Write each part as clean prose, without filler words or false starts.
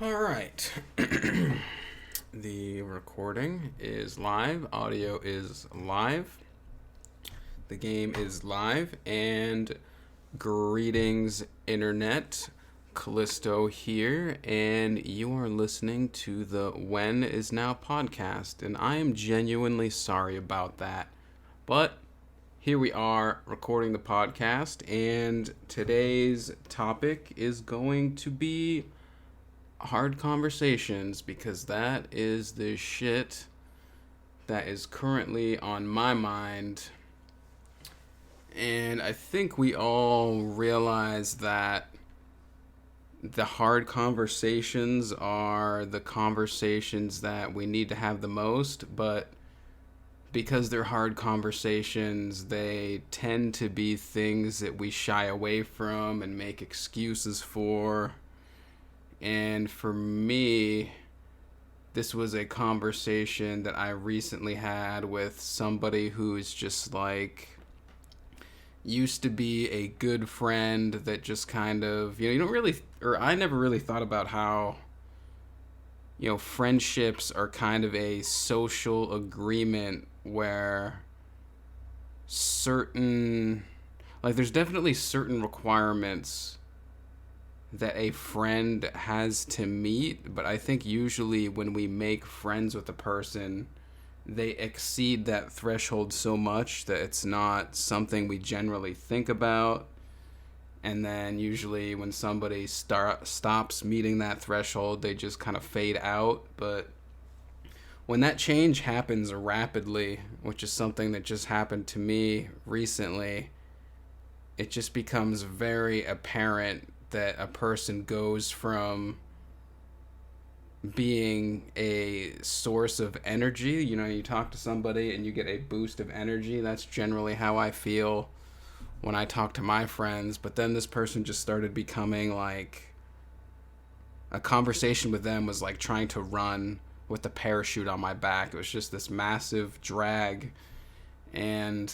All right. The recording is live, audio is live, the game is live, and greetings, Internet. Callisto here, and you are listening to the When Is Now podcast, and I am genuinely sorry about that. But here we are recording the podcast, and today's topic is going to be hard conversations because that is the shit that is currently on my mind. And I think we all realize that the hard conversations are the conversations that we need to have the most, but because they're hard conversations, they tend to be things that we shy away from and make excuses for. And for me, this was a conversation that I recently had with somebody who is just like used to be a good friend that just kind of, you don't really, or I never really thought about how, friendships are kind of a social agreement where certain, like, there's definitely certain requirements that a friend has to meet, but I think usually when we make friends with a person, they exceed that threshold so much that it's not something we generally think about. And then usually when somebody stops meeting that threshold, they just kind of fade out. But when that change happens rapidly, which is something that just happened to me recently, it just becomes very apparent that a person goes from being a source of energy. You talk to somebody and you get a boost of energy. That's generally how I feel when I talk to my friends. But then this person just started becoming like, a conversation with them was like trying to run with the parachute on my back. It was just this massive drag. And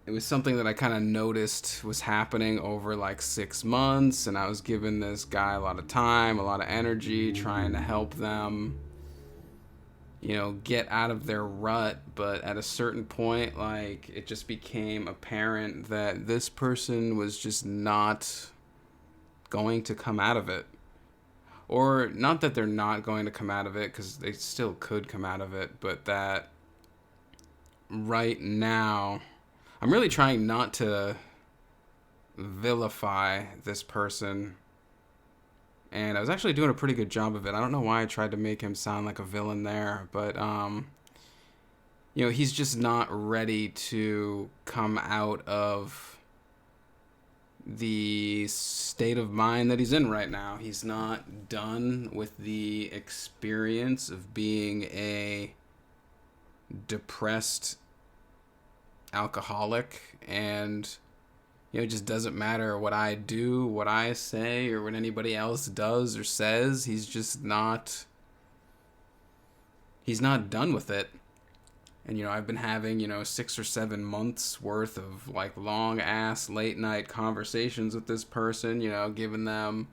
it was something that I kind of noticed was happening over like 6 months, and I was giving this guy a lot of time, a lot of energy, trying to help them, get out of their rut. But at a certain point, like, it just became apparent that this person was just not going to come out of it. Or not that they're not going to come out of it, because they still could come out of it, but that right now, I'm really trying not to vilify this person. And I was actually doing a pretty good job of it. I don't know why I tried to make him sound like a villain there, but he's just not ready to come out of the state of mind that he's in right now. He's not done with the experience of being a depressed alcoholic, and it just doesn't matter what I do, what I say, or what anybody else does or says. He's not done with it. And I've been having 6 or 7 months worth of like long ass late night conversations with this person, giving them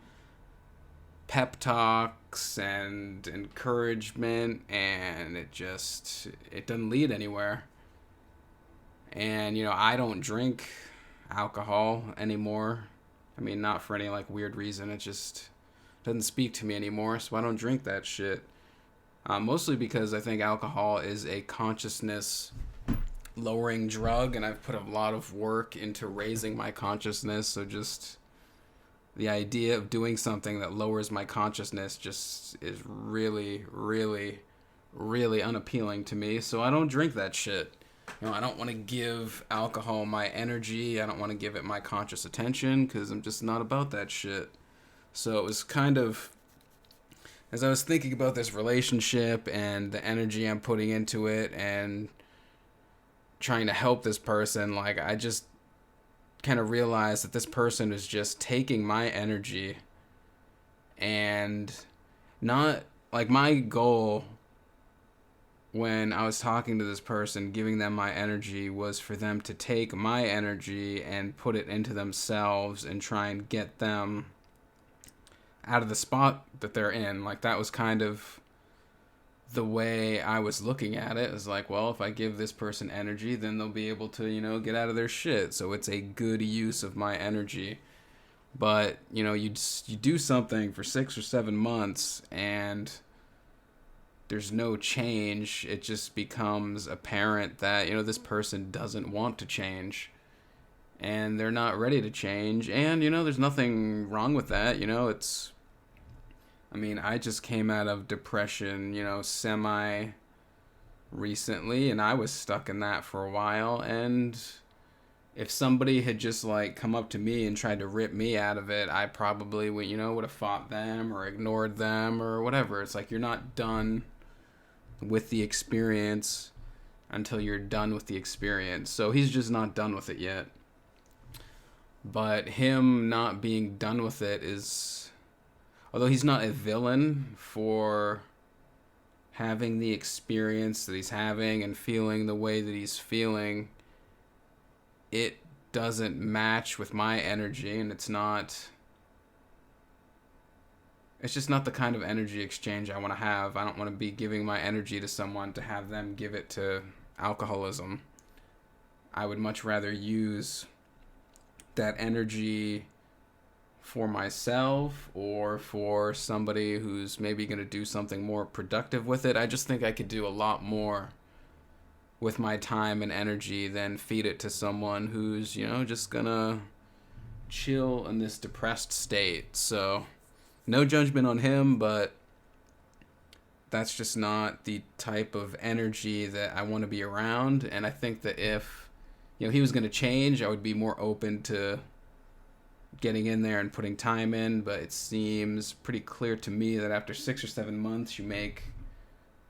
pep talks and encouragement, and it doesn't lead anywhere. And I don't drink alcohol anymore. I mean, not for any like weird reason. It just doesn't speak to me anymore, so I don't drink that shit. Mostly because I think alcohol is a consciousness lowering drug, and I've put a lot of work into raising my consciousness. So just the idea of doing something that lowers my consciousness just is really, really, really unappealing to me. So I don't drink that shit. I don't want to give alcohol my energy. I don't want to give it my conscious attention, because I'm just not about that shit. So it was kind of, as I was thinking about this relationship and the energy I'm putting into it and trying to help this person, like, I just kind of realized that this person is just taking my energy, and not, like, my goal when I was talking to this person, giving them my energy, was for them to take my energy and put it into themselves and try and get them out of the spot that they're in. Like, that was kind of the way I was looking at it. It was like, well, if I give this person energy, then they'll be able to, get out of their shit. So it's a good use of my energy. But, you do something for 6 or 7 months and there's no change. It just becomes apparent that, this person doesn't want to change. And they're not ready to change. And, there's nothing wrong with that. I just came out of depression, semi recently, and I was stuck in that for a while. And if somebody had just come up to me and tried to rip me out of it, I probably would have fought them or ignored them or whatever. It's like, you're not done with the experience until you're done with the experience. So he's just not done with it yet. But him not being done with it is, although he's not a villain for having the experience that he's having and feeling the way that he's feeling, it doesn't match with my energy, and it's just not the kind of energy exchange I want to have. I don't want to be giving my energy to someone to have them give it to alcoholism. I would much rather use that energy for myself or for somebody who's maybe going to do something more productive with it. I just think I could do a lot more with my time and energy than feed it to someone who's, just going to chill in this depressed state. So no judgment on him, but that's just not the type of energy that I want to be around. And I think that if he was going to change, I would be more open to getting in there and putting time in. But it seems pretty clear to me that after 6 or 7 months, you make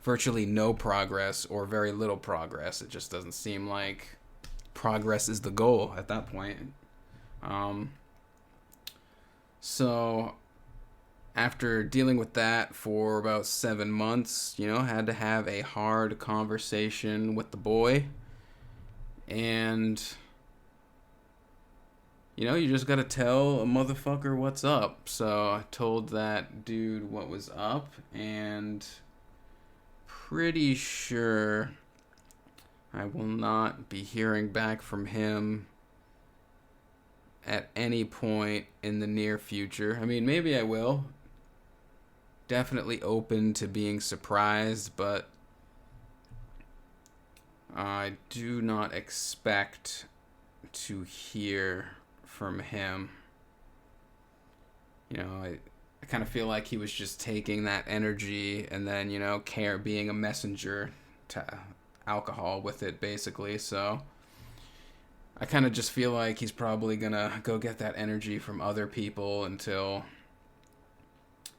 virtually no progress or very little progress. It just doesn't seem like progress is the goal at that point. So after dealing with that for about 7 months, had to have a hard conversation with the boy. And, you just gotta tell a motherfucker what's up. So I told that dude what was up, and pretty sure I will not be hearing back from him at any point in the near future. Maybe I will. Definitely open to being surprised, but I do not expect to hear from him. I kind of feel like he was just taking that energy and then, being a messenger to alcohol with it, basically. So I kind of just feel like he's probably gonna go get that energy from other people until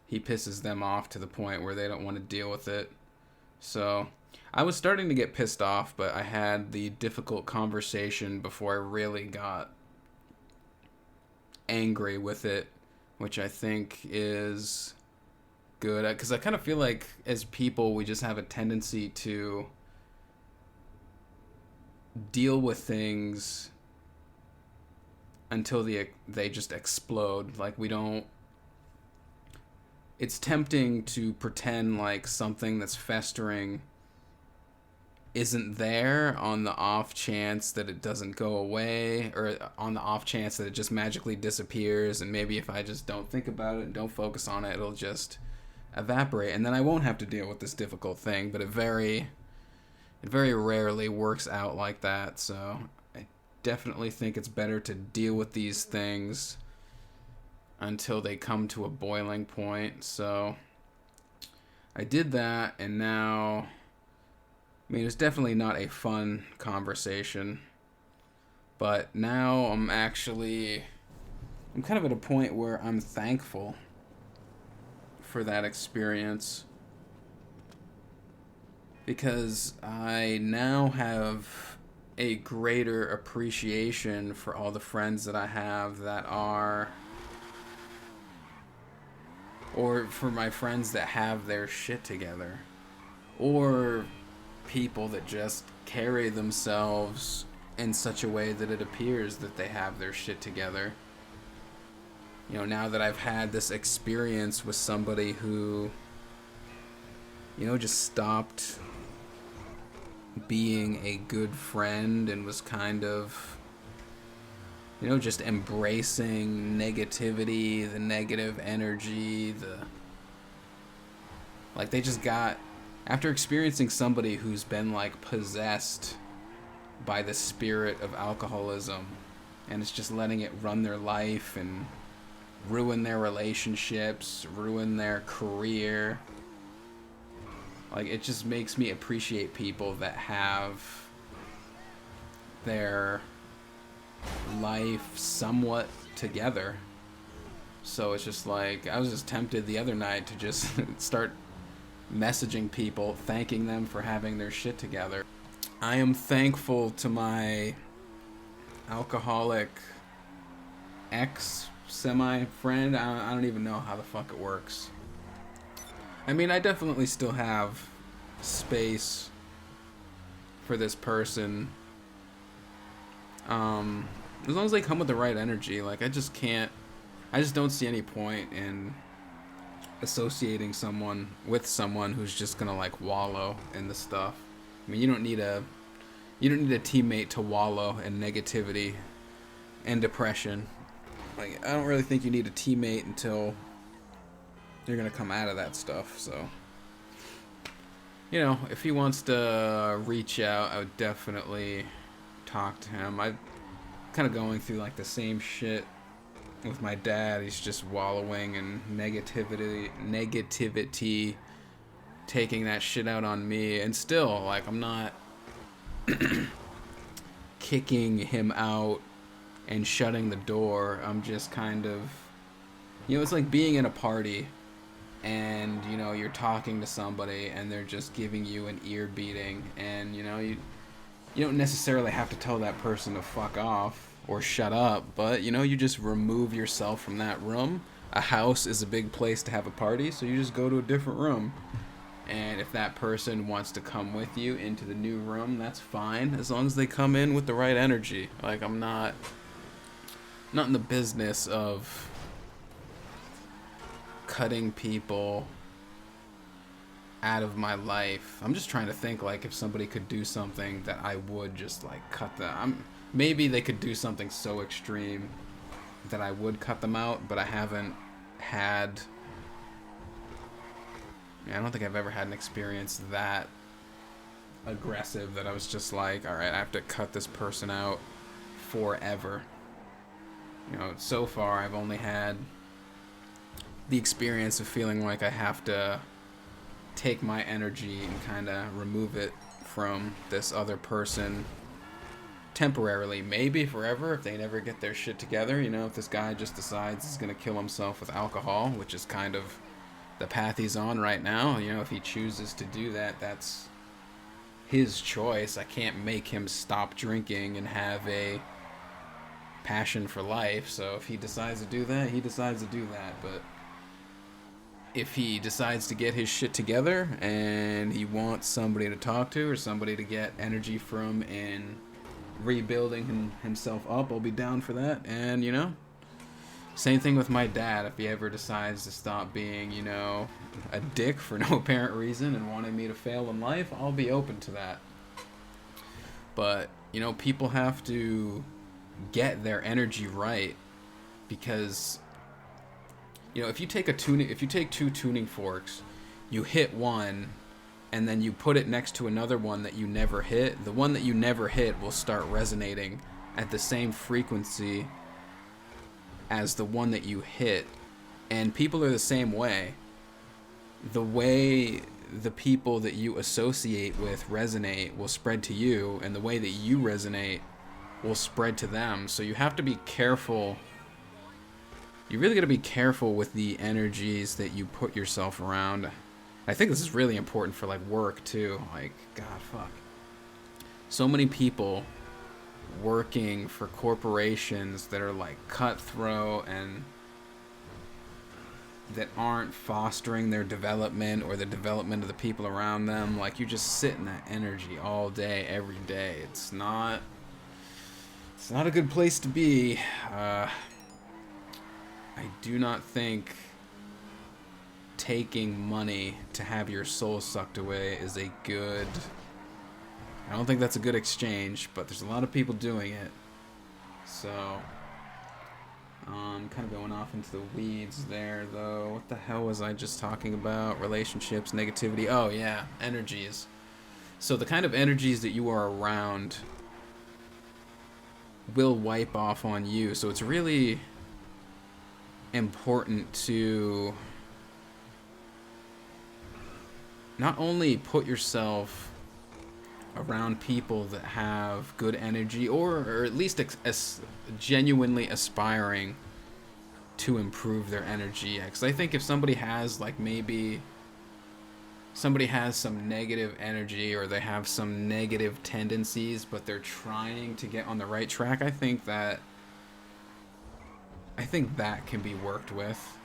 he pisses them off to the point where they don't want to deal with it. So I was starting to get pissed off, but I had the difficult conversation before I really got angry with it, which I think is good. Because I kind of feel like as people, we just have a tendency to deal with things until they just explode. Like, we don't... It's tempting to pretend like something that's festering isn't there on the off chance that it doesn't go away, or on the off chance that it just magically disappears, and maybe if I just don't think about it and don't focus on it, it'll just evaporate, and then I won't have to deal with this difficult thing. But it very rarely works out like that. So I definitely think it's better to deal with these things until they come to a boiling point. So I did that, and now, it's definitely not a fun conversation, but now I'm kind of at a point where I'm thankful for that experience, because I now have a greater appreciation for all the friends that I have that are, or for my friends that have their shit together, or people that just carry themselves in such a way that it appears that they have their shit together. You know, now that I've had this experience with somebody who, you know, just stopped being a good friend and was kind of, you know, just embracing negativity, the negative energy, like they just got, after experiencing somebody who's been like possessed by the spirit of alcoholism and it's just letting it run their life and ruin their relationships, ruin their career. Like, it just makes me appreciate people that have their life somewhat together. So it's just like, I was just tempted the other night to just start messaging people, thanking them for having their shit together. I am thankful to my alcoholic ex semi-friend. I don't even know how the fuck it works. I mean, I definitely still have space for this person. As long as they come with the right energy. Like, I just don't see any point in associating someone with someone who's just gonna like wallow in the stuff. I mean, you don't need a teammate to wallow in negativity and depression. Like, I don't really think you need a teammate until you're gonna come out of that stuff. So, you know, if he wants to reach out, I would definitely talk to him. I'm kind of going through like the same shit with my dad. He's just wallowing in negativity, taking that shit out on me, and still, like, I'm not kicking him out and shutting the door. I'm just kind of, you know, it's like being in a party and, you know, you're talking to somebody and they're just giving you an ear beating, and, you know, you don't necessarily have to tell that person to fuck off or shut up, but, you know, you just remove yourself from that room. A house is a big place to have a party, so you just go to a different room. And if that person wants to come with you into the new room, that's fine, as long as they come in with the right energy. Like, I'm not in the business of cutting people out of my life. I'm just trying to think, like, if somebody could do something that I would just, like, cut them. Maybe they could do something so extreme that I would cut them out, but I haven't had... I don't think I've ever had an experience that aggressive that I was just like, alright, I have to cut this person out forever. You know, so far I've only had the experience of feeling like I have to take my energy and kind of remove it from this other person temporarily, maybe forever if they never get their shit together. You know, if this guy just decides he's gonna kill himself with alcohol, which is kind of the path he's on right now. You know, if he chooses to do that, that's his choice. I can't make him stop drinking and have a passion for life. So if he decides to do that, he decides to do that. But if he decides to get his shit together and he wants somebody to talk to or somebody to get energy from and rebuilding himself up, I'll be down for that. And, you know, same thing with my dad. If he ever decides to stop being, you know, a dick for no apparent reason and wanting me to fail in life, I'll be open to that. But, you know, people have to get their energy right, because, you know, if you take two tuning forks, you hit one and then you put it next to another one that you never hit, the one that you never hit will start resonating at the same frequency as the one that you hit. And people are the same way. The way the people that you associate with resonate will spread to you, and the way that you resonate will spread to them. So you have to be careful. You really got to be careful with the energies that you put yourself around. I think this is really important for, like, work too. Like, God, fuck. So many people working for corporations that are, like, cutthroat and that aren't fostering their development or the development of the people around them. Like, you just sit in that energy all day, every day. It's not a good place to be. I I do not think taking money to have your soul sucked away is a good... I don't think that's a good exchange, but there's a lot of people doing it. So, kind of going off into the weeds there, though. What the hell was I just talking about? Relationships, negativity. Oh, yeah, energies. So the kind of energies that you are around will wipe off on you. So it's really important to not only put yourself around people that have good energy, or at least genuinely aspiring to improve their energy. Because I think if somebody has, like, maybe somebody has some negative energy, or they have some negative tendencies, but they're trying to get on the right track, I think that can be worked with.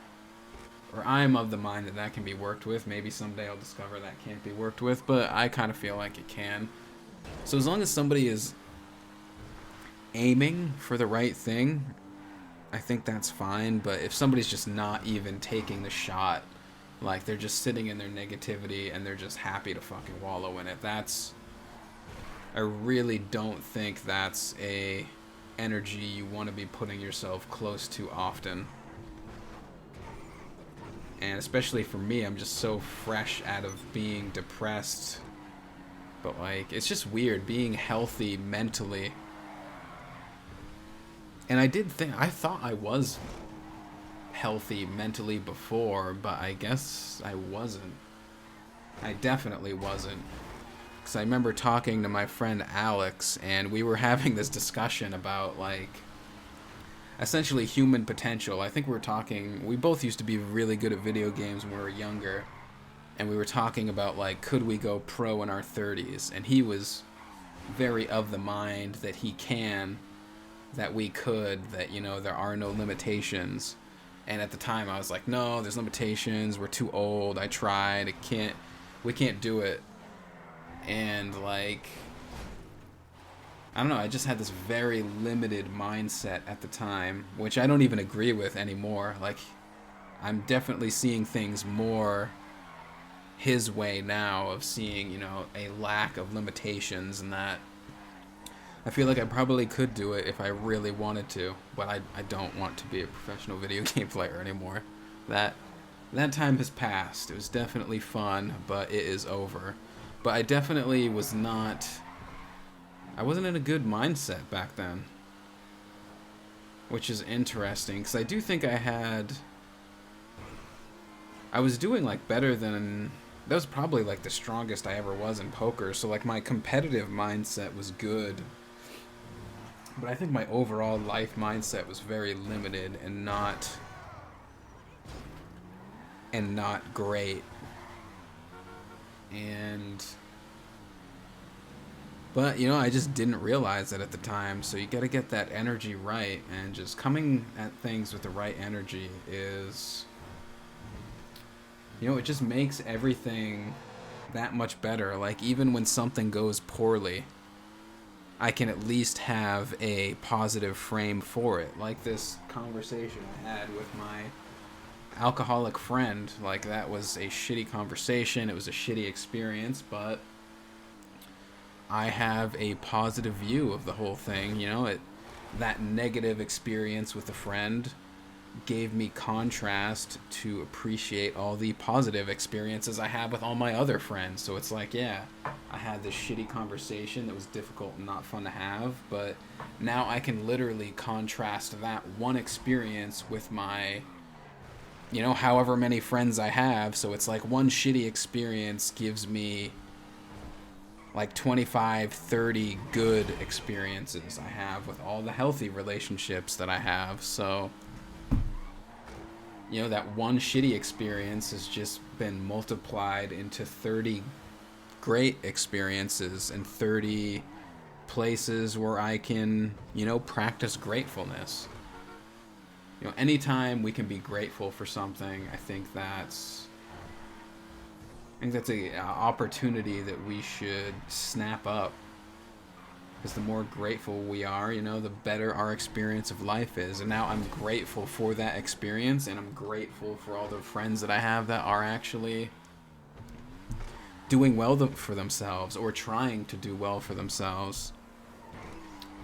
Or I'm of the mind that can be worked with. Maybe someday I'll discover that can't be worked with, but I kind of feel like it can. So as long as somebody is aiming for the right thing, I think that's fine. But if somebody's just not even taking the shot, like they're just sitting in their negativity and they're just happy to fucking wallow in it, I really don't think that's a energy you want to be putting yourself close to often. And especially for me, I'm just so fresh out of being depressed. But, like, it's just weird being healthy mentally. And I thought I was healthy mentally before, but I guess I wasn't. I definitely wasn't. Because I remember talking to my friend Alex, and we were having this discussion about, like, essentially human potential. I think we both used to be really good at video games when we were younger, and we were talking about, like, could we go pro in our 30s? And he was very of the mind that that we could, that, you know, there are no limitations. And at the time I was like, no, there's limitations, we're too old, I tried, we can't do it. And, like, I don't know, I just had this very limited mindset at the time, which I don't even agree with anymore. Like, I'm definitely seeing things more his way now, of seeing, you know, a lack of limitations, and that I feel like I probably could do it if I really wanted to, but I don't want to be a professional video game player anymore. That time has passed. It was definitely fun, but it is over. But I definitely I wasn't in a good mindset back then, which is interesting, because I do think I was doing, like, better than, that was probably, like, the strongest I ever was in poker, so, like, my competitive mindset was good, but I think my overall life mindset was very limited and not great. But, you know, I just didn't realize it at the time, so you gotta get that energy right, and just coming at things with the right energy is, you know, it just makes everything that much better. Like, even when something goes poorly, I can at least have a positive frame for it. Like this conversation I had with my alcoholic friend. Like, that was a shitty conversation, it was a shitty experience, but I have a positive view of the whole thing. You know, that negative experience with a friend gave me contrast to appreciate all the positive experiences I have with all my other friends. So it's like, yeah, I had this shitty conversation that was difficult and not fun to have, but now I can literally contrast that one experience with my, you know, however many friends I have. So it's like one shitty experience gives me like 25, 30 good experiences I have with all the healthy relationships that I have. So, you know, that one shitty experience has just been multiplied into 30 great experiences and 30 places where I can, you know, practice gratefulness. You know, anytime we can be grateful for something, I think that's a opportunity that we should snap up. Because the more grateful we are, the better our experience of life is. And now I'm grateful for that experience, and I'm grateful for all the friends that I have that are actually doing well for themselves or trying to do well for themselves.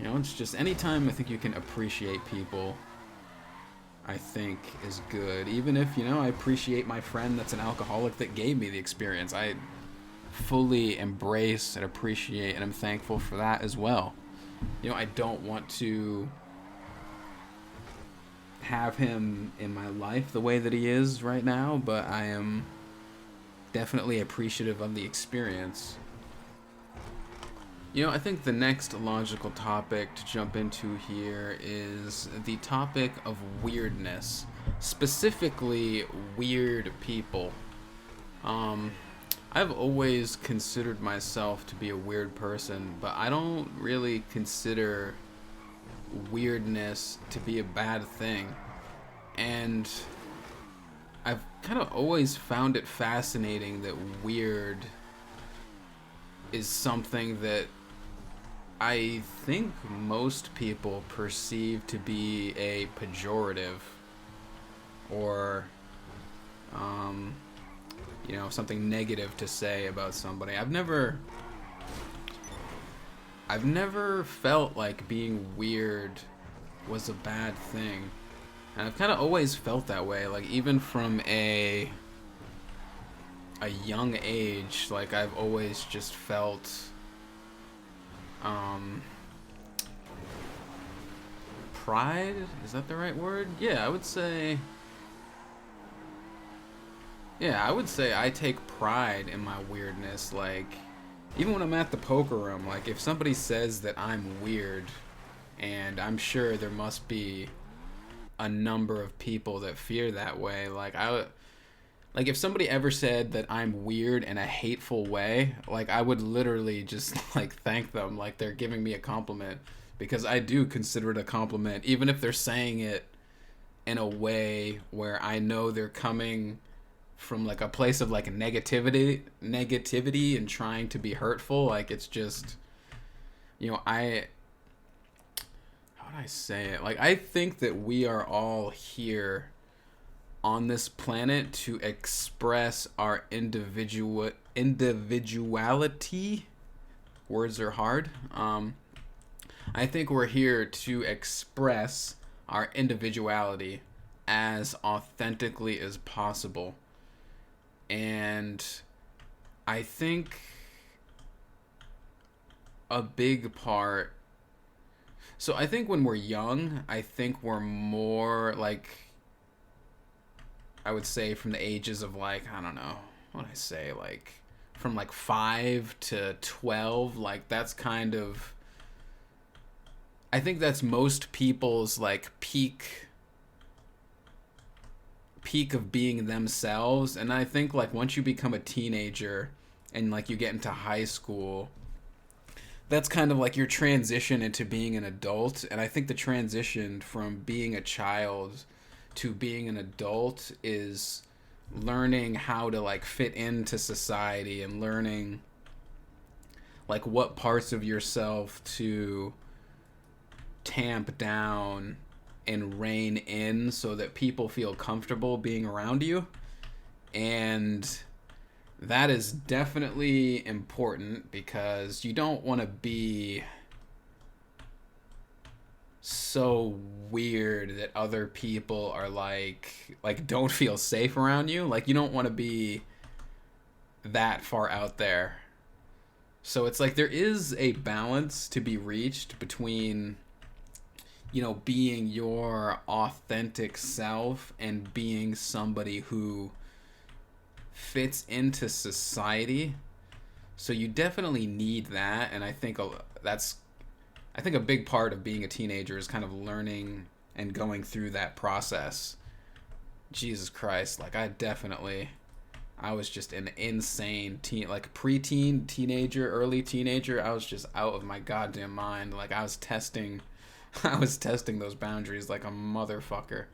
It's just anytime I think you can appreciate people, I think is good. Even if, I appreciate my friend that's an alcoholic that gave me the experience. I fully embrace and appreciate, and I'm thankful for that as well. I don't want to have him in my life the way that he is right now, but I am definitely appreciative of the experience. I think the next logical topic to jump into here is the topic of weirdness, specifically weird people. I've always considered myself to be a weird person, but I don't really consider weirdness to be a bad thing. And I've kind of always found it fascinating that weird is something that I think most people perceive to be a pejorative or something negative to say about somebody. I've never felt like being weird was a bad thing. And I've kind of always felt that way, like even from a young age, like I've always just felt pride, is that the right word? I would say I take pride in my weirdness. Like, even when I'm at the poker room, like, if somebody says that I'm weird, and I'm sure there must be a number of people that feel that way, like, if somebody ever said that I'm weird in a hateful way, like, I would literally just, like, thank them, like they're giving me a compliment, because I do consider it a compliment, even if they're saying it in a way where I know they're coming from like a place of like negativity and trying to be hurtful. Like, it's just, how would I say it? Like, I think that we are all here on this planet to express our individuality. Words are hard. I think we're here to express our individuality as authentically as possible. And I think a big part... So I think when we're young, I think we're more like... I would say from the ages of like, I don't know, what would I say? Like from like 5 to 12, like that's kind of... I think that's most people's like peak of being themselves. And I think like once you become a teenager and like you get into high school, that's kind of like your transition into being an adult. And I think the transition from being a child to being an adult is learning how to like fit into society and learning like what parts of yourself to tamp down and rein in so that people feel comfortable being around you. And that is definitely important because you don't want to be so weird that other people are like don't feel safe around you. Like, you don't want to be that far out there. So it's like there is a balance to be reached between, you know, being your authentic self and being somebody who fits into society. So you definitely need that, and I think a big part of being a teenager is kind of learning and going through that process. Jesus Christ, like I was just an insane preteen, teenager, early teenager. I was just out of my goddamn mind. Like I was testing those boundaries like a motherfucker.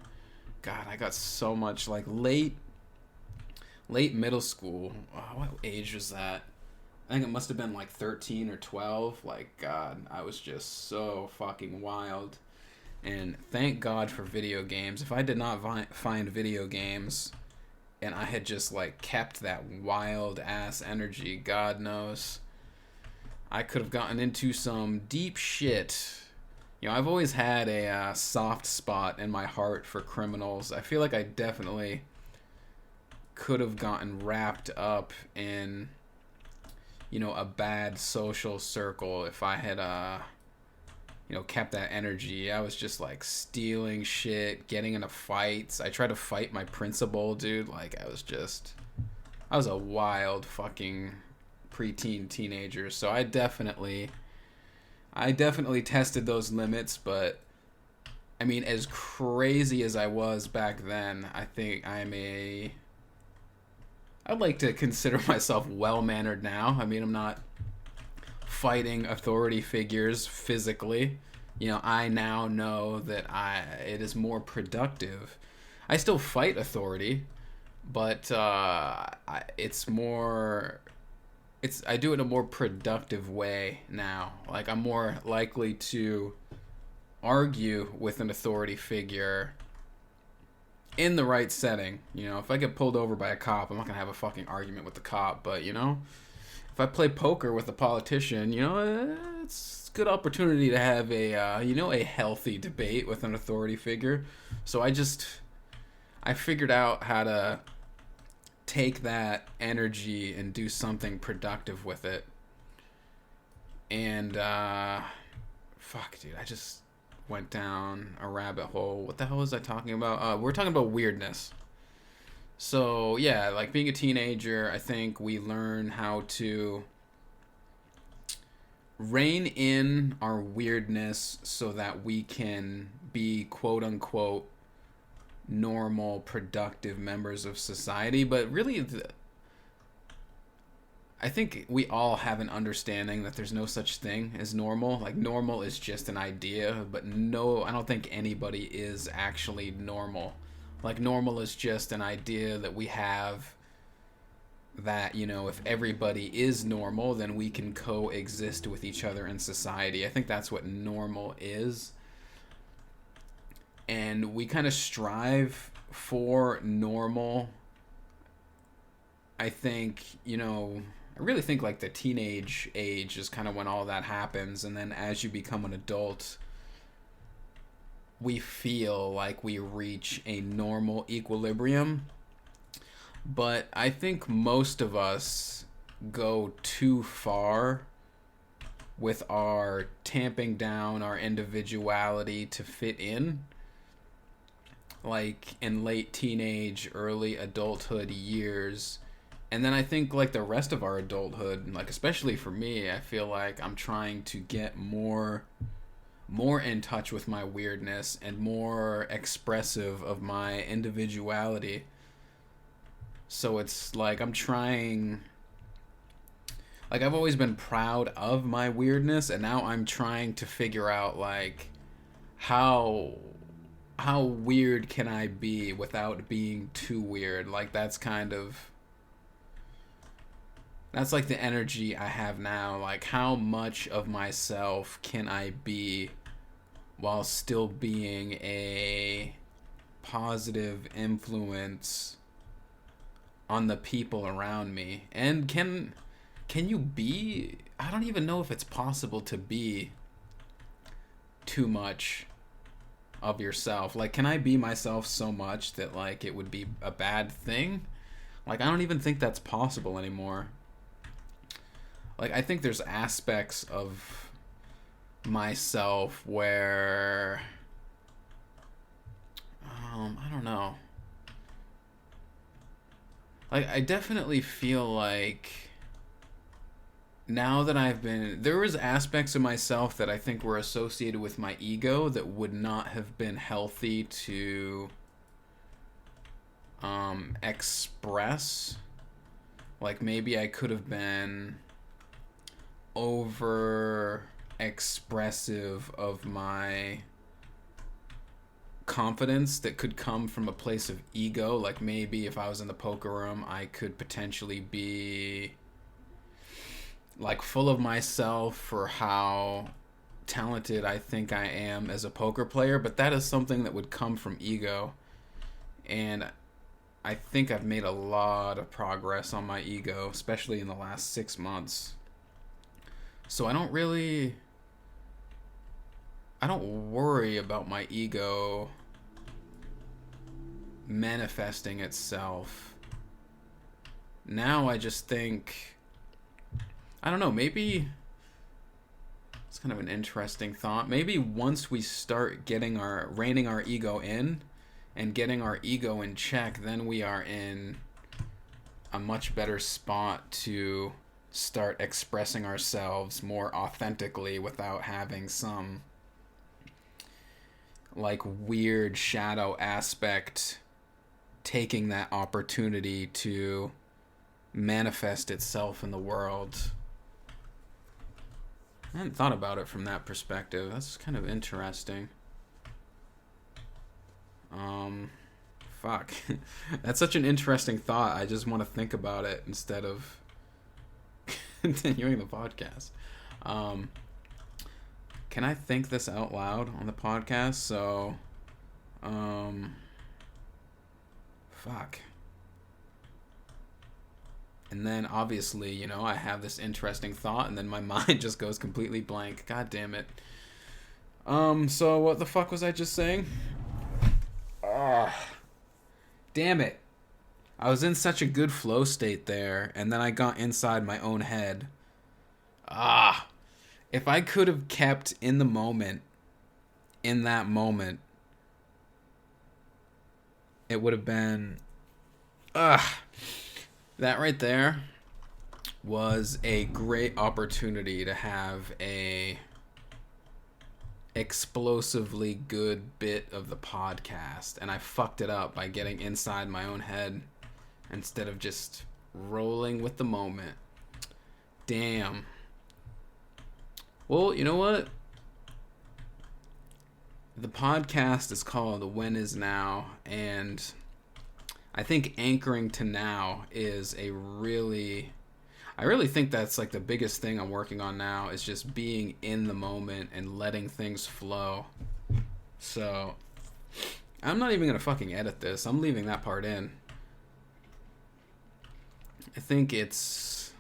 God, I got so much like late middle school. Oh, what age was that? I think it must have been like 13 or 12. Like, God, I was just so fucking wild. And thank God for video games. If I did not find video games and I had just like kept that wild ass energy, God knows, I could have gotten into some deep shit. You know, I've always had a soft spot in my heart for criminals. I feel like I definitely could have gotten wrapped up in, you know, a bad social circle if I had you know, kept that energy. I was just like stealing shit, getting into fights. I tried to fight my principal, dude. Like, I was a wild fucking preteen teenager. So I definitely tested those limits, but I mean, as crazy as I was back then, I think I'd like to consider myself well-mannered now. I mean, I'm not fighting authority figures physically. You know, I now know that it is more productive. I still fight authority, but I do it in a more productive way now. Like, I'm more likely to argue with an authority figure in the right setting. You know, if I get pulled over by a cop, I'm not gonna have a fucking argument with the cop. But, you know, if I play poker with a politician, you know, it's a good opportunity to have a healthy debate with an authority figure. So I figured out how to take that energy and do something productive with it. And fuck, dude, I just went down a rabbit hole. What the hell was I talking about? We're talking about weirdness. So yeah, like being a teenager, I think we learn how to rein in our weirdness so that we can be quote unquote normal, productive members of society. But really, I think we all have an understanding that there's no such thing as normal. Like, normal is just an idea, but no, I don't think anybody is actually normal. Like, normal is just an idea that we have that, you know, if everybody is normal, then we can coexist with each other in society. I think that's what normal is. And we kind of strive for normal. I think, you know, I really think like the teenage age is kind of when all that happens. And then as you become an adult, we feel like we reach a normal equilibrium. But I think most of us go too far with our tamping down our individuality to fit in. Like in late teenage, early adulthood years. And then I think like the rest of our adulthood, like especially for me, I feel like I'm trying to get more in touch with my weirdness and more expressive of my individuality. So it's like I'm trying, like I've always been proud of my weirdness, and now I'm trying to figure out like how weird can I be without being too weird. Like that's like the energy I have now. Like, how much of myself can I be while still being a positive influence on the people around me? And can you be, I don't even know if it's possible to be too much of yourself. Like, can I be myself so much that like it would be a bad thing? Like, I don't even think that's possible anymore. Like, I think there's aspects of myself where I don't know. Like, I definitely feel like now that there was aspects of myself that I think were associated with my ego that would not have been healthy to express. Like, maybe I could have been over expressive of my confidence that could come from a place of ego. Like, maybe if I was in the poker room, I could potentially be like full of myself for how talented I think I am as a poker player, but that is something that would come from ego. And I think I've made a lot of progress on my ego, especially in the last 6 months. So I don't worry about my ego manifesting itself. Now I just think, I don't know, maybe it's kind of an interesting thought. Maybe once we start reining our ego in and getting our ego in check, then we are in a much better spot to start expressing ourselves more authentically without having some like weird shadow aspect taking that opportunity to manifest itself in the world. I hadn't thought about it from that perspective. That's kind of interesting. Fuck. That's such an interesting thought. I just want to think about it instead of continuing the podcast. Can I think this out loud on the podcast? So, fuck. And then obviously, I have this interesting thought and then my mind just goes completely blank. God damn it. So what the fuck was I just saying? Damn it. I was in such a good flow state there, and then I got inside my own head. If I could have kept in the moment, in that moment, it would have been... That right there was a great opportunity to have a explosively good bit of the podcast, and I fucked it up by getting inside my own head instead of just rolling with the moment. Damn. Well, you know what? The podcast is called When Is Now, and I think anchoring to now is I really think that's like the biggest thing I'm working on now, is just being in the moment and letting things flow. So I'm not even gonna fucking edit this. I'm leaving that part in. I think it is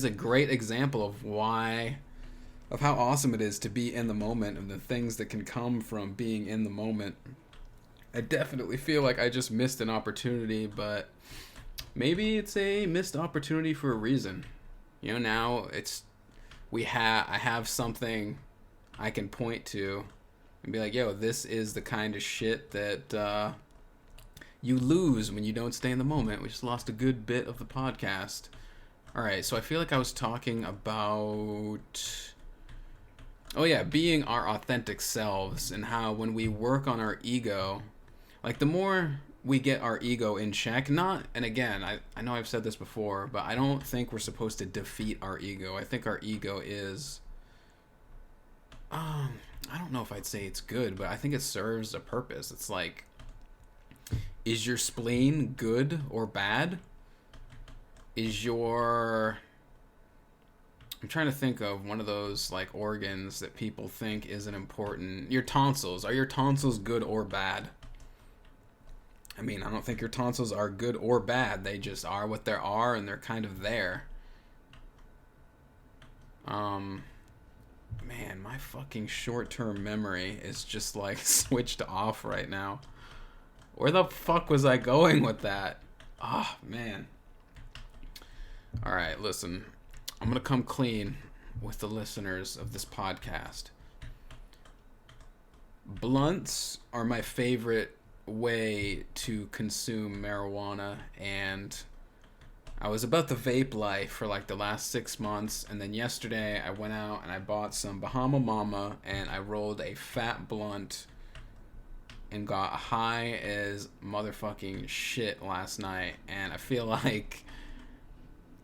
a great example of how awesome it is to be in the moment and the things that can come from being in the moment. I definitely feel like I just missed an opportunity, but maybe it's a missed opportunity for a reason. Now I have something I can point to and be like, yo, this is the kind of shit that you lose when you don't stay in the moment. We just lost a good bit of the podcast. All right, so I feel like I was talking about... Oh yeah, being our authentic selves, and how when we work on our ego, like the more we get our ego in check, and again, I know I've said this before, but I don't think we're supposed to defeat our ego. I think our ego is, I don't know if I'd say it's good, but I think it serves a purpose. It's like, is your spleen good or bad? I'm trying to think of one of those like organs that people think isn't important. Your tonsils. Are your tonsils good or bad? I mean, I don't think your tonsils are good or bad. They just are what they are, and they're kind of there. Man, my fucking short-term memory is just like switched off right now. Where the fuck was I going with that? Man. Alright, listen. I'm gonna come clean with the listeners of this podcast. Blunts are my favorite way to consume marijuana, and I was about the vape life for like the last 6 months, and then yesterday I went out and I bought some Bahama Mama and I rolled a fat blunt and got high as motherfucking shit last night, and I feel like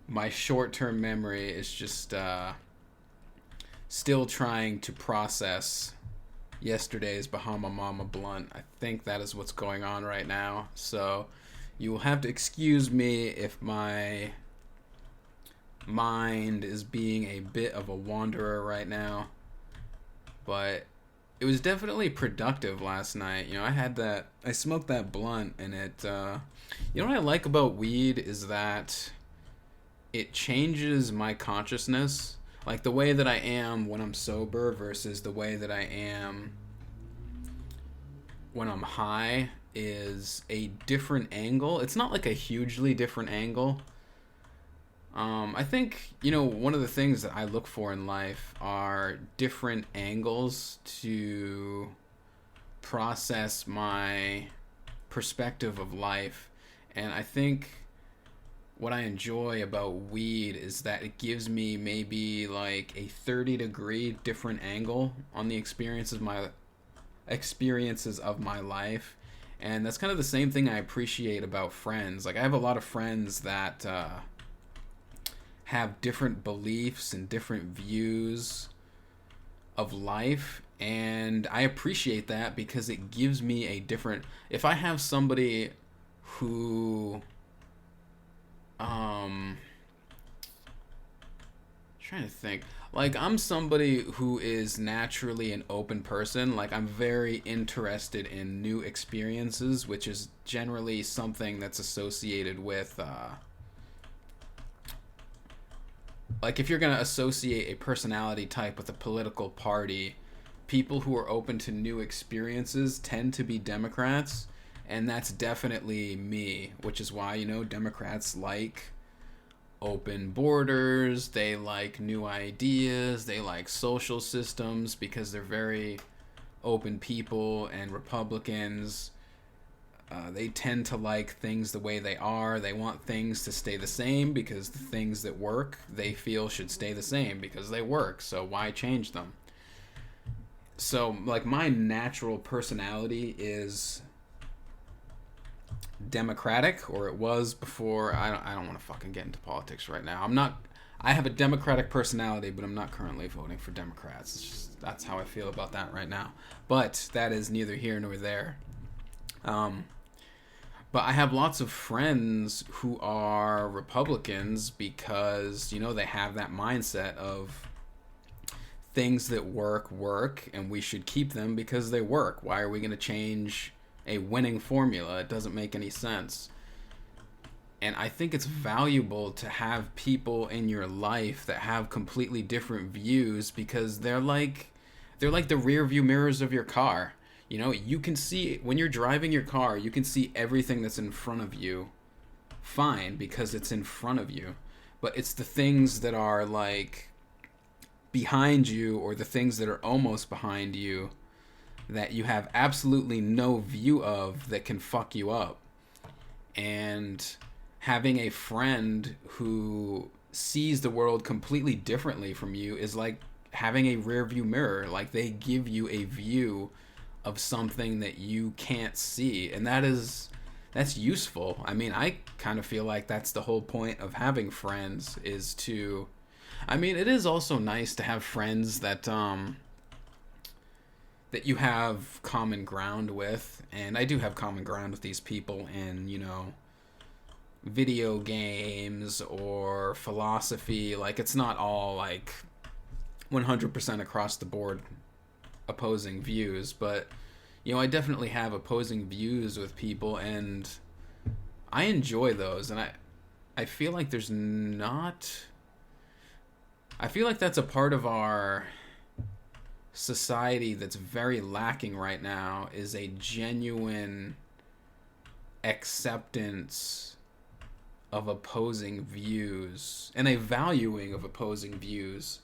my short-term memory is just still trying to process yesterday's Bahama Mama blunt. I think that is what's going on right now. So you will have to excuse me if my mind is being a bit of a wanderer right now. But it was definitely productive last night. I smoked that blunt, and what I like about weed is that it changes my consciousness. Like the way that I am when I'm sober versus the way that I am when I'm high is a different angle. It's not like a hugely different angle. I think, one of the things that I look for in life are different angles to process my perspective of life. And I think what I enjoy about weed is that it gives me maybe like a 30-degree different angle on the experiences of my life. And that's kind of the same thing I appreciate about friends. Like I have a lot of friends that have different beliefs and different views of life, and I appreciate that because it gives me a different. If I have somebody who trying to think, like I'm somebody who is naturally an open person. Like I'm very interested in new experiences, which is generally something that's associated with like if you're going to associate a personality type with a political party, people who are open to new experiences tend to be Democrats, and that's definitely me, which is why, Democrats like open borders, they like new ideas, they like social systems because they're very open people, and Republicans, they tend to like things the way they are. They want things to stay the same because the things that work they feel should stay the same because they work. So why change them? So like my natural personality is Democratic, or it was before. I don't want to fucking get into politics right now. I have a Democratic personality, but I'm not currently voting for Democrats. It's just, that's how I feel about that right now. But that is neither here nor there. But I have lots of friends who are Republicans because, they have that mindset of things that work, and we should keep them because they work. Why are we going to change a winning formula? It doesn't make any sense. And I think it's valuable to have people in your life that have completely different views because they're like the rear view mirrors of your car. You can see, when you're driving your car, you can see everything that's in front of you fine because it's in front of you. But it's the things that are like behind you, or the things that are almost behind you, that you have absolutely no view of, that can fuck you up. And having a friend who sees the world completely differently from you is like having a rear view mirror. Like they give you a view of something that you can't see, and that's useful. I mean, I kind of feel like that's the whole point of having friends, is to, I mean, it is also nice to have friends that that you have common ground with, and I do have common ground with these people in, video games or philosophy. Like it's not all like 100% across the board opposing views, but I definitely have opposing views with people, and I enjoy those. And I feel like I feel like that's a part of our society that's very lacking right now, is a genuine acceptance of opposing views and a valuing of opposing views.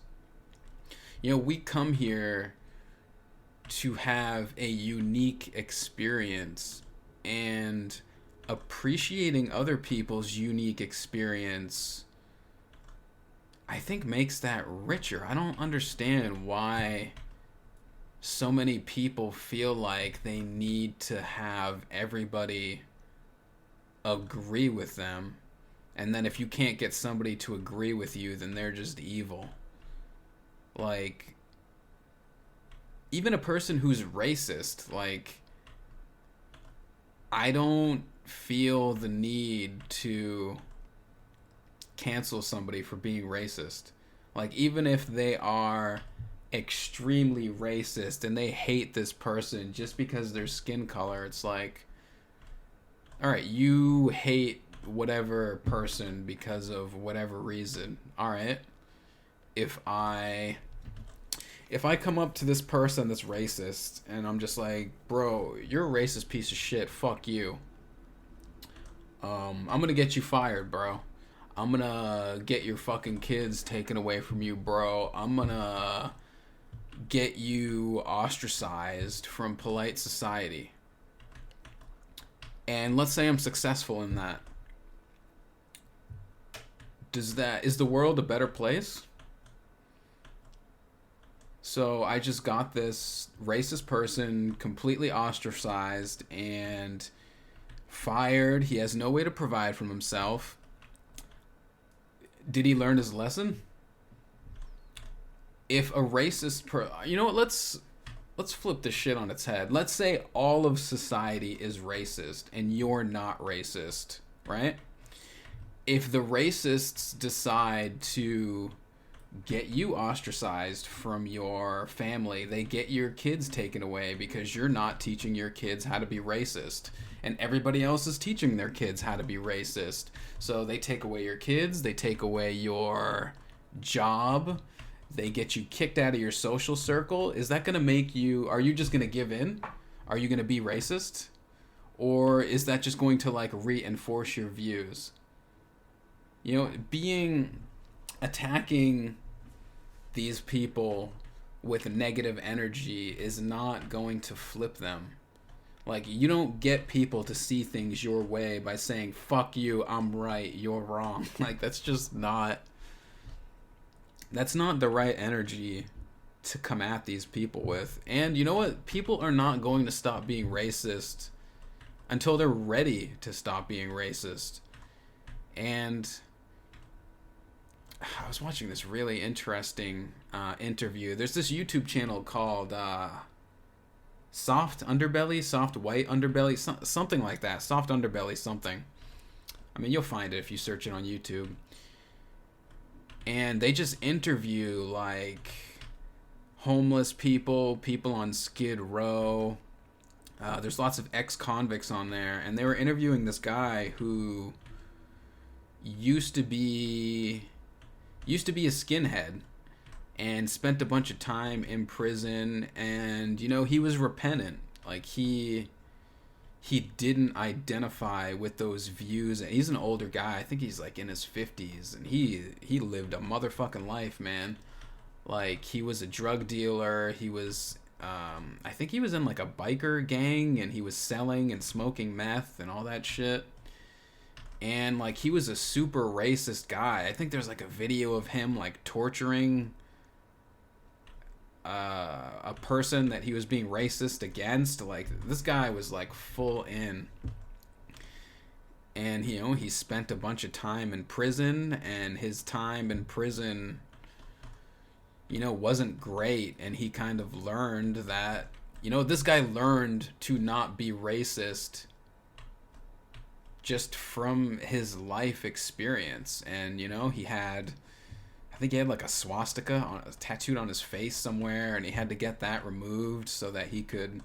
We come here to have a unique experience, and appreciating other people's unique experience, I think, makes that richer. I don't understand why so many people feel like they need to have everybody agree with them, and then if you can't get somebody to agree with you, then they're just evil. Like, even a person who's racist, like, I don't feel the need to cancel somebody for being racist. Like, even if they are extremely racist and they hate this person just because their skin color, it's like, all right, you hate whatever person because of whatever reason. All right, if I come up to this person that's racist and I'm just like, bro, you're a racist piece of shit, fuck you. I'm gonna get you fired, bro. I'm gonna get your fucking kids taken away from you, bro. I'm gonna get you ostracized from polite society. And let's say I'm successful in that. Is the world a better place? So I just got this racist person completely ostracized and fired. He has no way to provide for himself. Did he learn his lesson? If a racist you know what, let's flip this shit on its head. Let's say all of society is racist and you're not racist, right? If the racists decide to get you ostracized from your family, they get your kids taken away because you're not teaching your kids how to be racist, and everybody else is teaching their kids how to be racist. So they take away your kids, they take away your job, they get you kicked out of your social circle. Is that going to make you, are you just going to give in? Are you going to be racist? Or is that just going to like reinforce your views? You know, attacking these people with negative energy is not going to flip them. Like, you don't get people to see things your way by saying, fuck you, I'm right, you're wrong. Like, that's not the right energy to come at these people with. And you know what? People are not going to stop being racist until they're ready to stop being racist. And I was watching this really interesting interview. There's this YouTube channel called Soft Underbelly, Soft White Underbelly, something like that. Soft Underbelly something. I mean, you'll find it if you search it on YouTube. And they just interview like homeless people on Skid Row. There's lots of ex-convicts on there, and they were interviewing this guy who used to be a skinhead and spent a bunch of time in prison, and you know, he was repentant. Like, he didn't identify with those views. And he's an older guy. I think he's like in his 50s, and he lived a motherfucking life, man. Like, he was a drug dealer. He was I think he was in like a biker gang, and he was selling and smoking meth and all that shit. And like, he was a super racist guy. I think there's like a video of him like torturing a person that he was being racist against. Like, this guy was like full in. And you know, he spent a bunch of time in prison, and his time in prison, you know, wasn't great. And he kind of learned that, you know, this guy learned to not be racist just from his life experience. And you know, I think he had like a swastika tattooed on his face somewhere, and he had to get that removed so that he could,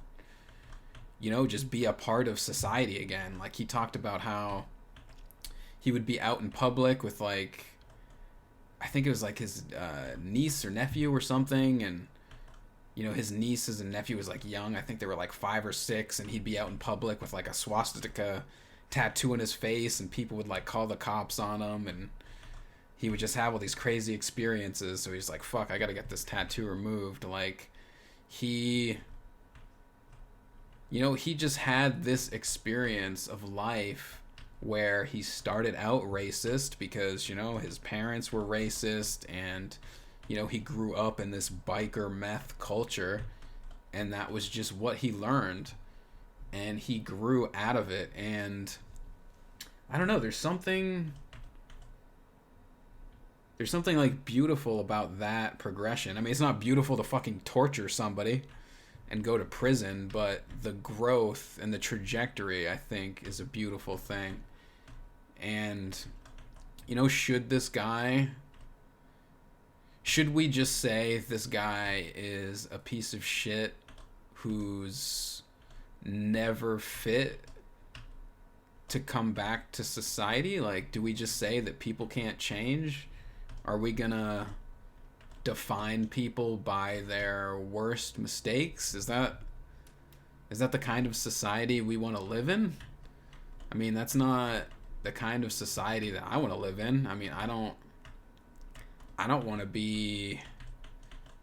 you know, just be a part of society again. Like, he talked about how he would be out in public with like, I think it was like his niece or nephew or something, and you know, his nieces and nephew was like young. I think they were like 5 or 6, and he'd be out in public with like a swastika tattoo on his face, and people would like call the cops on him, and he would just have all these crazy experiences. So he's like, fuck, I gotta get this tattoo removed. Like, he just had this experience of life where he started out racist because, you know, his parents were racist, and, you know, he grew up in this biker meth culture, and that was just what he learned, and he grew out of it. And I don't know, there's something like beautiful about that progression. I mean, it's not beautiful to fucking torture somebody and go to prison, but the growth and the trajectory, I think, is a beautiful thing. And should this guy, should we just say this guy is a piece of shit who's never fit to come back to society? Like, do we just say that people can't change? Are we gonna define people by their worst mistakes? Is that the kind of society we want to live in? I mean, that's not the kind of society that I want to live in. I mean, I don't want to be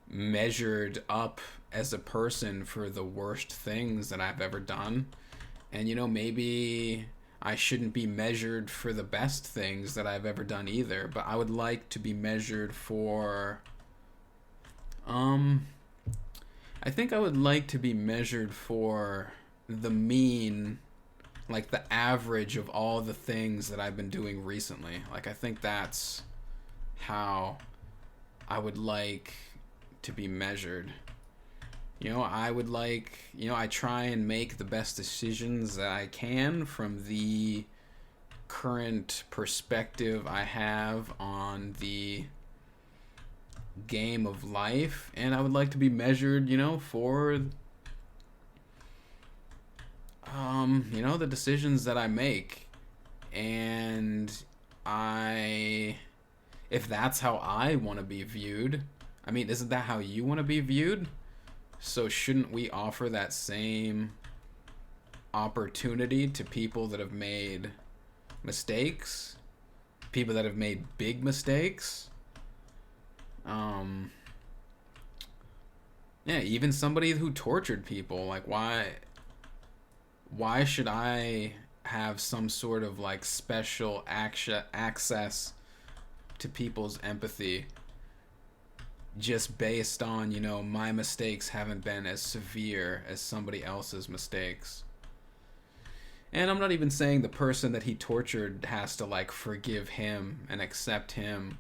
measured up as a person for the worst things that I've ever done. And maybe I shouldn't be measured for the best things that I've ever done either, but I would like to be measured for I think I would like to be measured for the mean, like the average of all the things that I've been doing recently. Like, I think that's how I would like to be measured. I would like, I try and make the best decisions that I can from the current perspective I have on the game of life, and I would like to be measured, for the decisions that I make. And if that's how I want to be viewed, I mean, isn't that how you want to be viewed? So shouldn't we offer that same opportunity to people that have made mistakes, people that have made big mistakes? Yeah, even somebody who tortured people. Like, why should I have some sort of like special access to people's empathy just based on, my mistakes haven't been as severe as somebody else's mistakes? And I'm not even saying the person that he tortured has to like forgive him and accept him,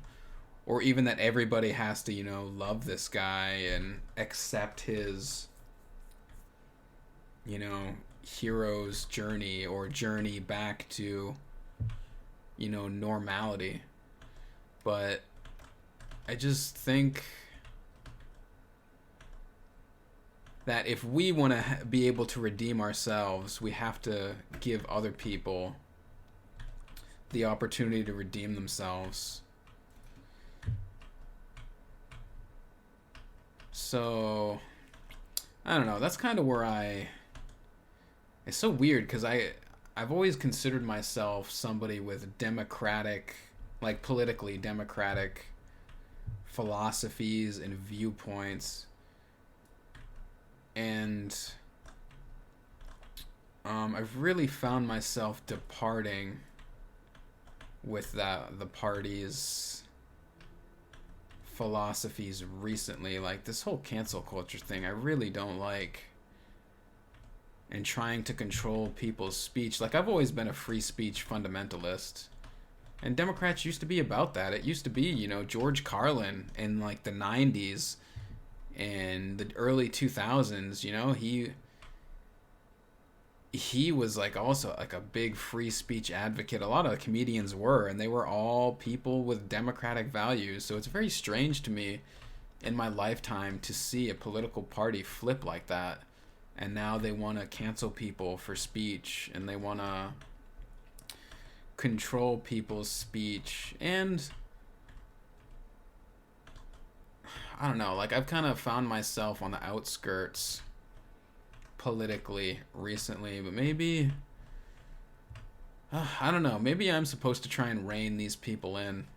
or even that everybody has to, love this guy and accept his, hero's journey or journey back to, normality. But I just think that if we want to be able to redeem ourselves, we have to give other people the opportunity to redeem themselves. So, I don't know. That's kind of where it's so weird because I've always considered myself somebody with democratic, like politically democratic philosophies and viewpoints. And I've really found myself departing with the party's philosophies recently. Like, this whole cancel culture thing, I really don't like. And trying to control people's speech. Like, I've always been a free speech fundamentalist. And Democrats used to be about that. It used to be, George Carlin in like the 90s and the early 2000s, he was like also like a big free speech advocate. A lot of comedians were, and they were all people with democratic values. So it's very strange to me in my lifetime to see a political party flip like that. And now they want to cancel people for speech, and they want to control people's speech. And I don't know, like, I've kind of found myself on the outskirts politically recently, but maybe I don't know, maybe I'm supposed to try and rein these people in.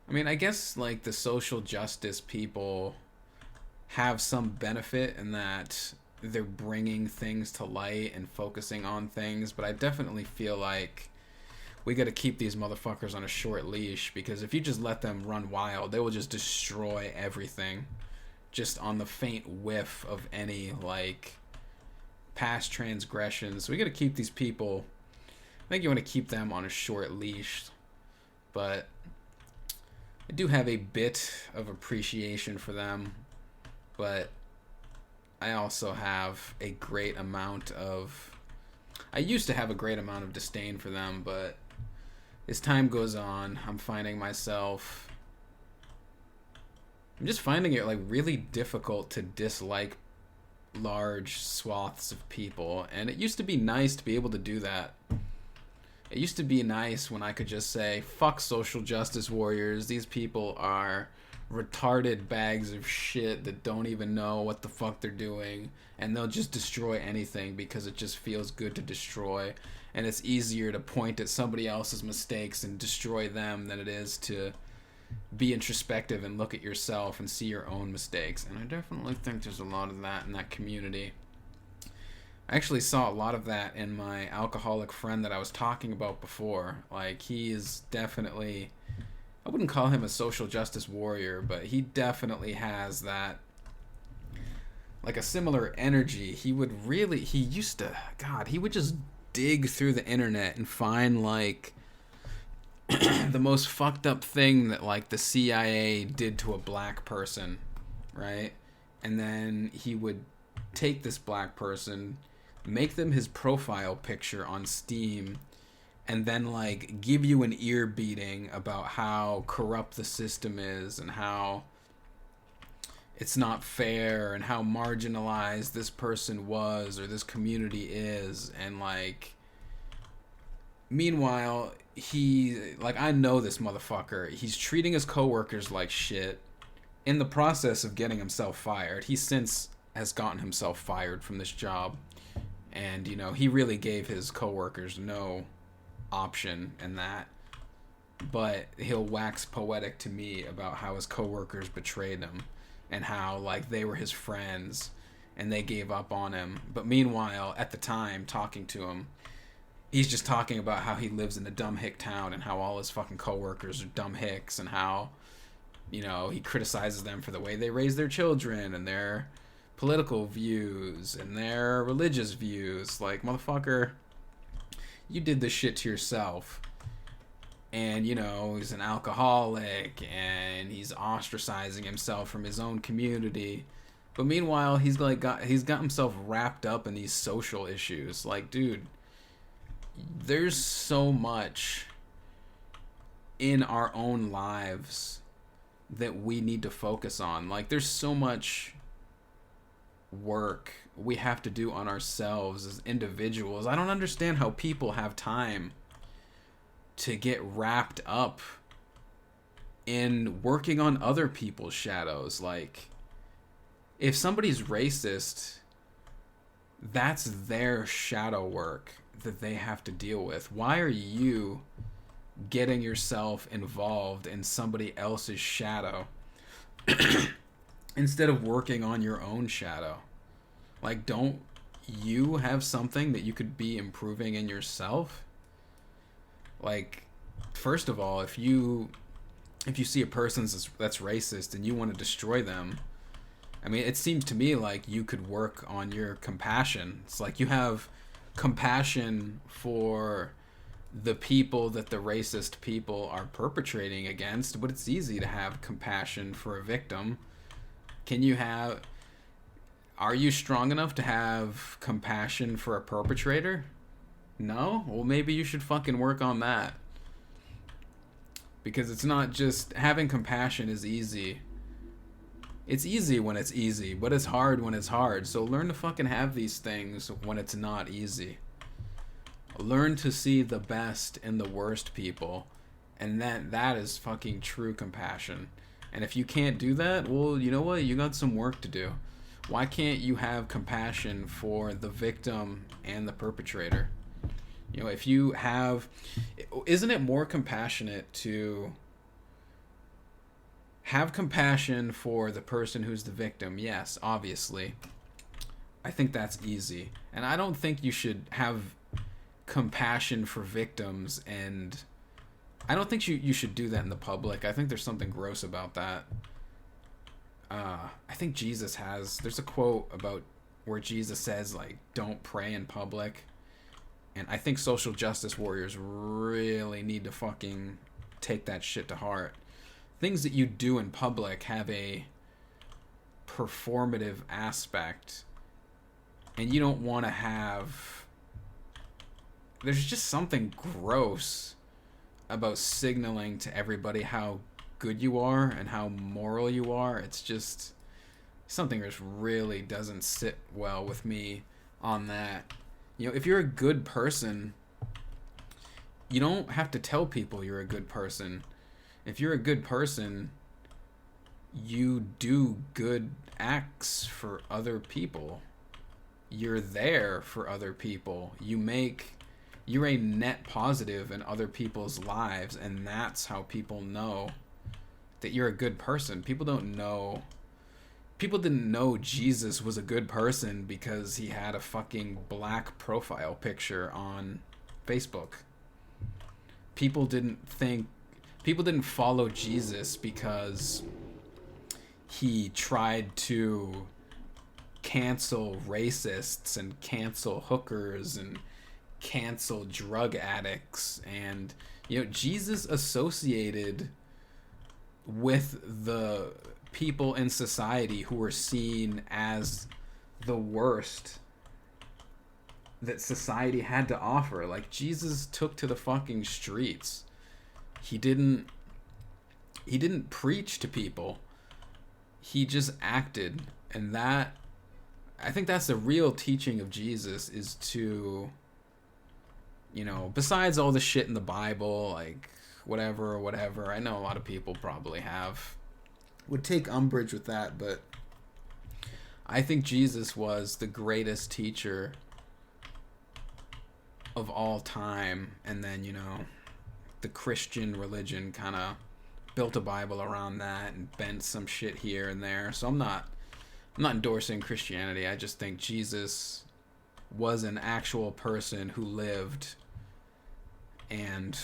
I mean, I guess like the social justice people have some benefit in that they're bringing things to light and focusing on things, but I definitely feel like we got to keep these motherfuckers on a short leash, because if you just let them run wild, they will just destroy everything just on the faint whiff of any like past transgressions. So we got to keep these people, I think you want to keep them on a short leash. But I do have a bit of appreciation for them, but I also have a great amount of I used to have a great amount of disdain for them, but as time goes on, I'm just finding it like really difficult to dislike large swaths of people. And it used to be nice to be able to do that. It used to be nice when I could just say, fuck social justice warriors. These people are retarded bags of shit that don't even know what the fuck they're doing. And they'll just destroy anything because it just feels good to destroy. And it's easier to point at somebody else's mistakes and destroy them than it is to be introspective and look at yourself and see your own mistakes. And I definitely think there's a lot of that in that community. I actually saw a lot of that in my alcoholic friend that I was talking about before. Like, he is definitely, I wouldn't call him a social justice warrior, but he definitely has that, like, a similar energy. He would just dig through the internet and find, like, the most fucked up thing that, like, the CIA did to a black person, right? And then he would take this black person, make them his profile picture on Steam, and then, like, give you an ear beating about how corrupt the system is and how it's not fair and how marginalized this person was or this community is. And, like, meanwhile, I know this motherfucker. He's treating his coworkers like shit in the process of getting himself fired. He since has gotten himself fired from this job. And, you know, he really gave his coworkers no option in that. But he'll wax poetic to me about how his coworkers betrayed him and how, like, they were his friends and they gave up on him. But meanwhile, at the time, talking to him, he's just talking about how he lives in a dumb hick town and how all his fucking coworkers are dumb hicks and how, you know, he criticizes them for the way they raise their children and their political views and their religious views. Like, motherfucker, you did this shit to yourself. And, you know, he's an alcoholic and he's ostracizing himself from his own community. But meanwhile, he's got himself wrapped up in these social issues. Like, dude, there's so much in our own lives that we need to focus on. Like, there's so much work we have to do on ourselves as individuals. I don't understand how people have time to get wrapped up in working on other people's shadows. Like, if somebody's racist, that's their shadow work that they have to deal with. Why are you getting yourself involved in somebody else's shadow instead of working on your own shadow? Like, don't you have something that you could be improving in yourself? Like, first of all, if you see a person that's racist and you want to destroy them, I mean, it seems to me like you could work on your compassion. It's like you have compassion for the people that the racist people are perpetrating against, but it's easy to have compassion for a victim. Are you strong enough to have compassion for a perpetrator? No? Well, maybe you should fucking work on that. Because it's not just, having compassion is easy. It's easy when it's easy, but it's hard when it's hard. So learn to fucking have these things when it's not easy. Learn to see the best in the worst people. And that is fucking true compassion. And if you can't do that, well, you know what? You got some work to do. Why can't you have compassion for the victim and the perpetrator? You know, if you have... Isn't it more compassionate to have compassion for the person who's the victim? Yes, obviously. I think that's easy. And I don't think you should have compassion for victims, and I don't think you should do that in the public. I think there's something gross about that. I think there's a quote about where Jesus says, like, don't pray in public. And I think social justice warriors really need to fucking take that shit to heart. Things that you do in public have a performative aspect, and you don't want to have there's just something gross about signaling to everybody how good you are and how moral you are. It's just something that really doesn't sit well with me on that. You know, if you're a good person, you don't have to tell people you're a good person. If you're a good person, you do good acts for other people. You're there for other people. You're a net positive in other people's lives, and that's how people know that you're a good person. People didn't know Jesus was a good person because he had a fucking black profile picture on Facebook. People didn't follow Jesus because he tried to cancel racists and cancel hookers and cancel drug addicts. And Jesus associated with the people in society who were seen as the worst that society had to offer. Like, Jesus took to the fucking streets. He didn't preach to people. He just acted. And that, I think that's the real teaching of Jesus, is to, besides all the shit in the Bible, like whatever, I know a lot of people probably would take umbrage with that, but I think Jesus was the greatest teacher of all time. And then, the Christian religion kind of built a Bible around that and bent some shit here and there. So I'm not endorsing Christianity. I just think Jesus was an actual person who lived, and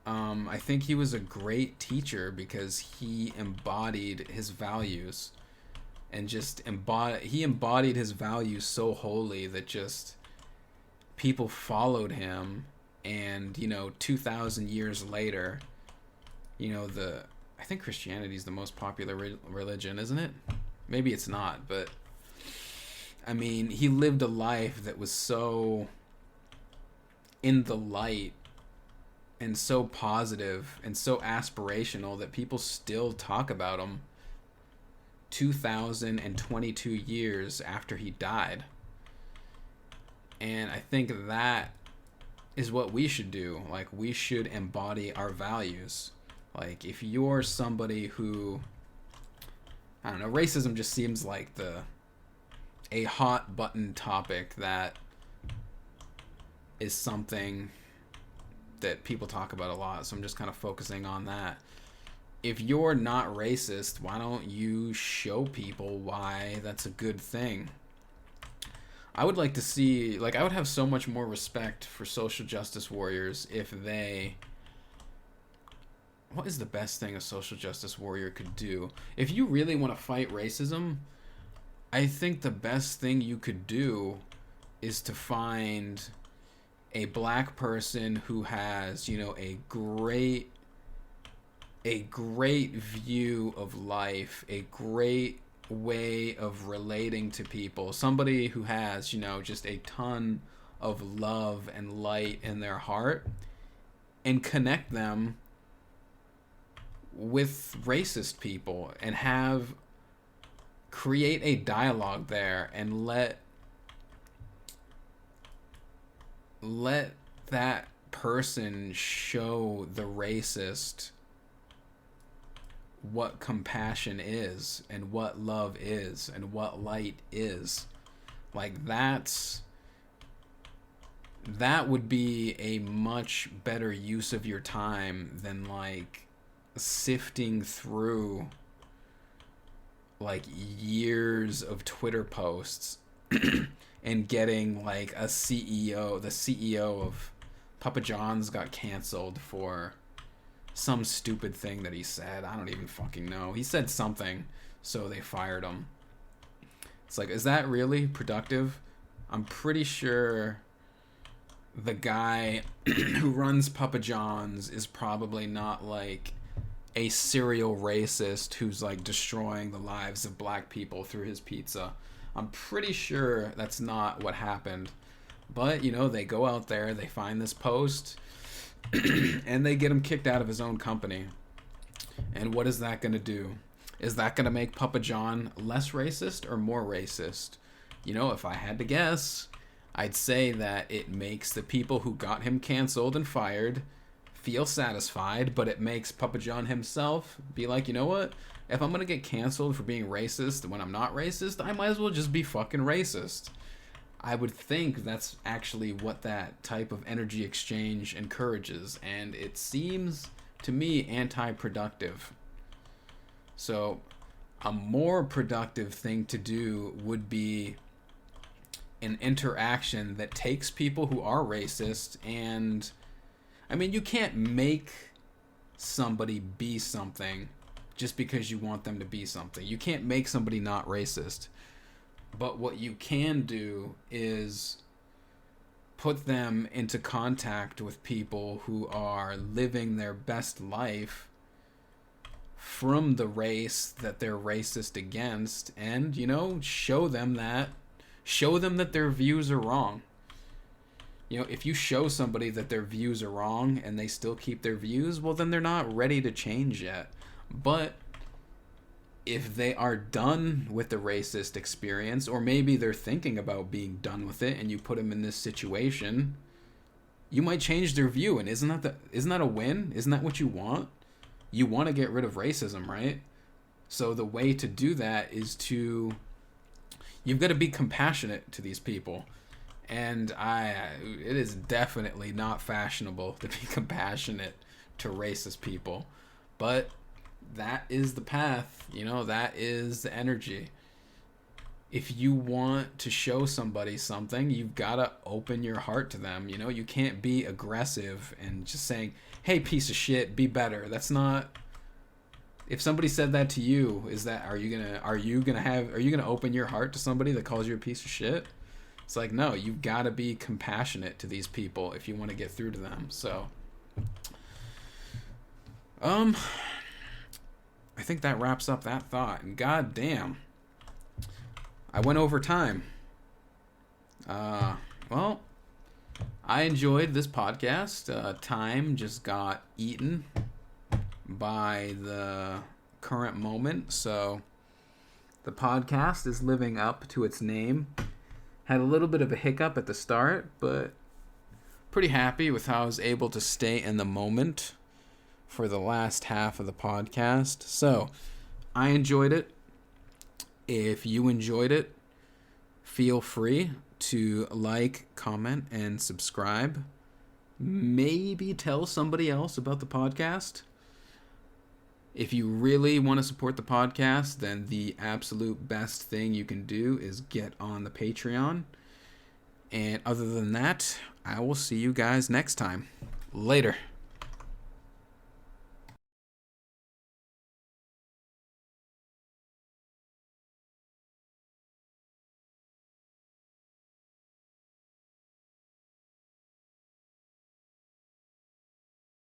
I think he was a great teacher because he embodied his values, and he embodied his values so wholly that just people followed him. And 2,000 years later, I think Christianity is the most popular religion, isn't it? Maybe it's not, but I mean, he lived a life that was so in the light and so positive and so aspirational that people still talk about him 2022 years after he died. And I think that is what we should do. Like, we should embody our values. Like, if you're somebody who, I don't know, racism just seems like a hot button topic that is something that people talk about a lot, so I'm just kind of focusing on that. If you're not racist, why don't you show people why that's a good thing? I would like to see, I would have so much more respect for social justice warriors if they... What is the best thing a social justice warrior could do? If you really want to fight racism, I think the best thing you could do is to find a black person who has, a great view of life, a great way of relating to people, somebody who has, just a ton of love and light in their heart, and connect them with racist people and create a dialogue there, and let that person show the racist what compassion is and what love is and what light is. That would be a much better use of your time than sifting through years of Twitter posts and getting the CEO of Papa John's got canceled for some stupid thing that he said. I don't even fucking know. He said something, so they fired him. It's is that really productive? I'm pretty sure the guy who runs Papa John's is probably not a serial racist who's destroying the lives of black people through his pizza. I'm pretty sure that's not what happened. But, they go out there, they find this post, and they get him kicked out of his own company. And what is that going to do? Is that going to make Papa John less racist or more racist? If I had to guess, I'd say that it makes the people who got him canceled and fired feel satisfied, but it makes Papa John himself be like, you know what? If I'm going to get canceled for being racist when I'm not racist, I might as well just be fucking racist. I would think that's actually what that type of energy exchange encourages, and it seems to me anti-productive. So a more productive thing to do would be an interaction that takes people who are racist, and you can't make somebody be something just because you want them to be something. You can't make somebody not racist. But what you can do is put them into contact with people who are living their best life from the race that they're racist against, and show them that their views are wrong. If you show somebody that their views are wrong and they still keep their views, well, then they're not ready to change yet. But if they are done with the racist experience, or maybe they're thinking about being done with it, and you put them in this situation, you might change their view. And isn't that a win? Isn't that what you want? You want to get rid of racism, right? So the way to do that is you've got to be compassionate to these people. And it is definitely not fashionable to be compassionate to racist people. But that is the path, that is the energy. If you want to show somebody something, you've got to open your heart to them. You can't be aggressive and just saying, hey, piece of shit, be better. That's not... If somebody said that to you, are you gonna open your heart to somebody that calls you a piece of shit? It's like, no, you've got to be compassionate to these people if you want to get through to them. So I think that wraps up that thought. And god damn, I went over time. Well, I enjoyed this podcast. Time just got eaten by the current moment, so the podcast is living up to its name. Had a little bit of a hiccup at the start, but pretty happy with how I was able to stay in the moment for the last half of the podcast. So I enjoyed it. If you enjoyed it, feel free to like, comment, and subscribe. Maybe tell somebody else about the podcast. If you really want to support the podcast, then the absolute best thing you can do is get on the Patreon. And other than that, I will see you guys next time. Later.